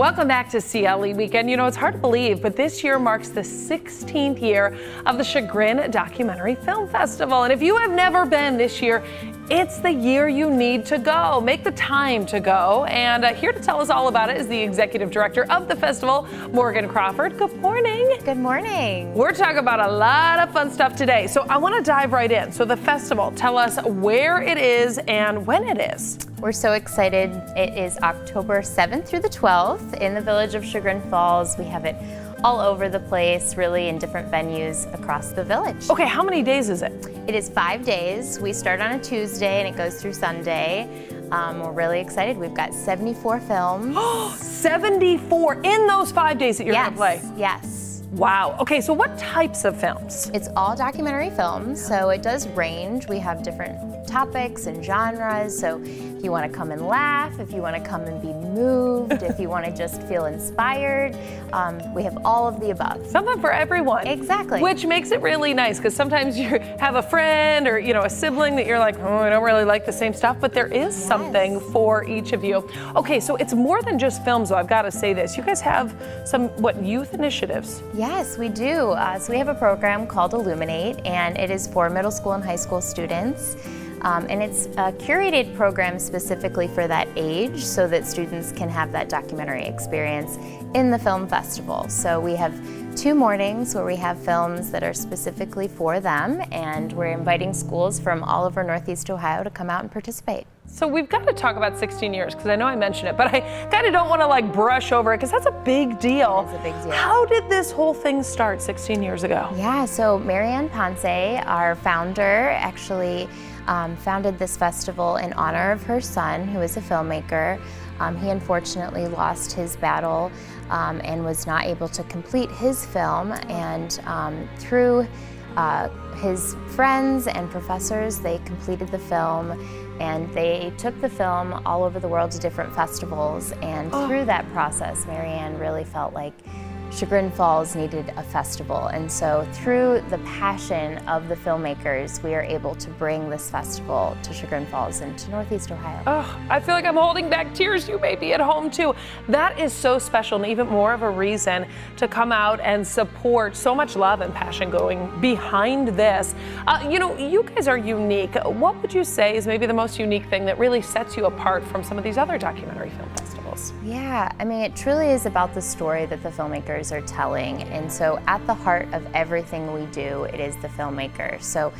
Welcome back to CLE Weekend. You know, it's hard to believe, but this year marks the 16th year of the Chagrin Documentary Film Festival. And if you have never been this year, it's the year you need to go. Make the time to go. And here to tell us all about it is the executive director of the festival, Morgan Crawford. Good morning. Good morning. We're talking about a lot of fun stuff today. So I want to dive right in. So the festival, tell us where it is and when it is. We're so excited. It is October 7th through the 12th in the village of Chagrin Falls. We have it all over the place, really in different venues across the village. Okay, how many days is it? It is 5 days. We start on a Tuesday and it goes through Sunday. We're really excited. We've got 74 films. 74 in those 5 days that you're going to play? Yes. Wow. Okay, so what types of films? It's all documentary films, so it does range. We have different topics and genres, so if you want to come and laugh, if you want to come and be moved, if you want to just feel inspired, we have all of the above. Something for everyone. Exactly. Which makes it really nice, because sometimes you have a friend or, you know, a sibling that you're like, oh, I don't really like the same stuff, but there is something for each of you. Okay, so it's more than just films, though. I've got to say this. You guys have some, youth initiatives? Yes, we do. So we have a program called Illuminate, and it is for middle school and high school students. And it's a curated program specifically for that age so that students can have that documentary experience in the film festival. So we have 2 mornings where we have films that are specifically for them, and we're inviting schools from all over Northeast Ohio to come out and participate. So we've got to talk about 16 years, because I know I mentioned it, but I kind of don't want to brush over it, because that's a big deal. It's a big deal. How did this whole thing start 16 years ago? Yeah, so Marianne Ponce, our founder, actually founded this festival in honor of her son, who is a filmmaker. He unfortunately lost his battle and was not able to complete his film, and through his friends and professors, they completed the film, and they took the film all over the world to different festivals, and through that process, Marianne really felt like Chagrin Falls needed a festival, and so through the passion of the filmmakers, we are able to bring this festival to Chagrin Falls and to Northeast Ohio. Oh, I feel like I'm holding back tears. You may be at home too. That is so special, and even more of a reason to come out and support. So much love and passion going behind this. You know, you guys are unique. What would you say is maybe the most unique thing that really sets you apart from some of these other documentary film festivals? Yeah, I mean, it truly is about the story that the filmmakers are telling, and so at the heart of everything we do, it is the filmmaker. So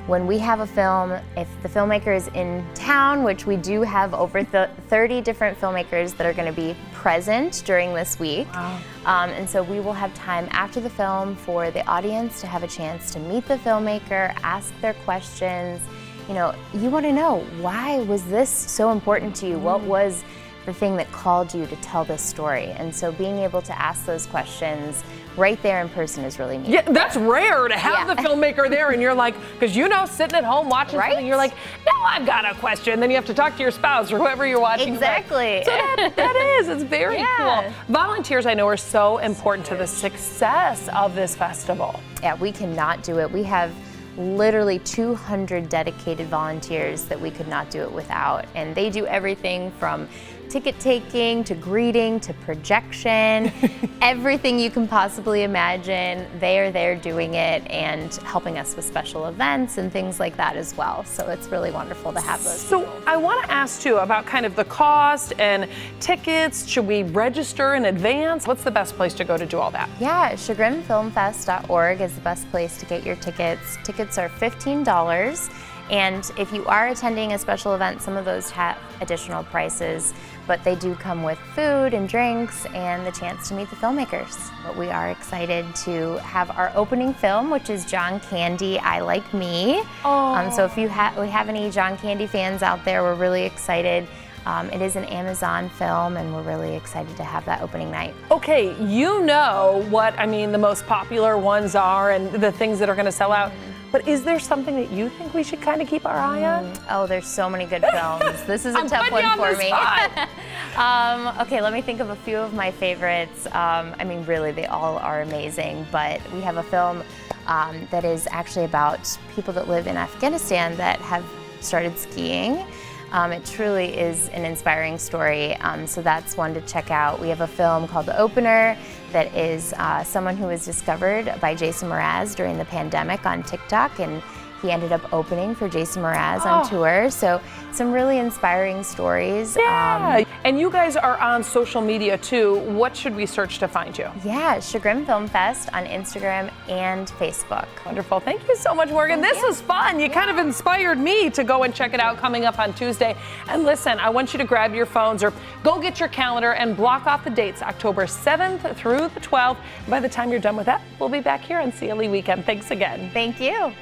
when we have a film, if the filmmaker is in town, which we do have over 30 different filmmakers that are going to be present during this week, and so we will have time after the film for the audience to have a chance to meet the filmmaker, ask their questions. You know, you want to know, why was this so important to you? What was the thing that called you to tell this story? And so being able to ask those questions right there in person is really neat. Yeah, that's rare to have the filmmaker there, and you're like, because you know, sitting at home watching something, you're like, now I've got a question. Then you have to talk to your spouse or whoever you're watching. Exactly. So it's very cool. Volunteers, I know, are so important to the success of this festival. Yeah, we cannot do it. We have literally 200 dedicated volunteers that we could not do it without, and they do everything from ticket taking to greeting to projection, everything you can possibly imagine. They are there doing it and helping us with special events and things like that as well. So it's really wonderful to have those. So I want to ask too about kind of the cost and tickets. Should we register in advance? What's the best place to go to do all that? Yeah, chagrinfilmfest.org is the best place to get your tickets. Tickets are $15. And if you are attending a special event, some of those have additional prices, but they do come with food and drinks and the chance to meet the filmmakers. But we are excited to have our opening film, which is John Candy, I Like Me. So if we have any John Candy fans out there, we're really excited. It is an Amazon film, and we're really excited to have that opening night. Okay, you know what, I mean, the most popular ones are and the things that are going to sell out. But is there something that you think we should kind of keep our eye on? Oh, there's so many good films. This is a tough one for me. Okay, let me think of a few of my favorites. I mean, really, they all are amazing, but we have a film that is actually about people that live in Afghanistan that have started skiing. It truly is an inspiring story, so that's one to check out. We have a film called The Opener that is someone who was discovered by Jason Mraz during the pandemic on TikTok, and he ended up opening for Jason Mraz on tour. So some really inspiring stories. Yeah, and you guys are on social media too. What should we search to find you? Yeah, Chagrin Film Fest on Instagram and Facebook. Wonderful. Thank you so much, Morgan. This was fun. You kind of inspired me to go and check it out coming up on Tuesday. And listen, I want you to grab your phones or go get your calendar and block off the dates, October 7th through the 12th. By the time you're done with that, we'll be back here on CLE Weekend. Thanks again. Thank you.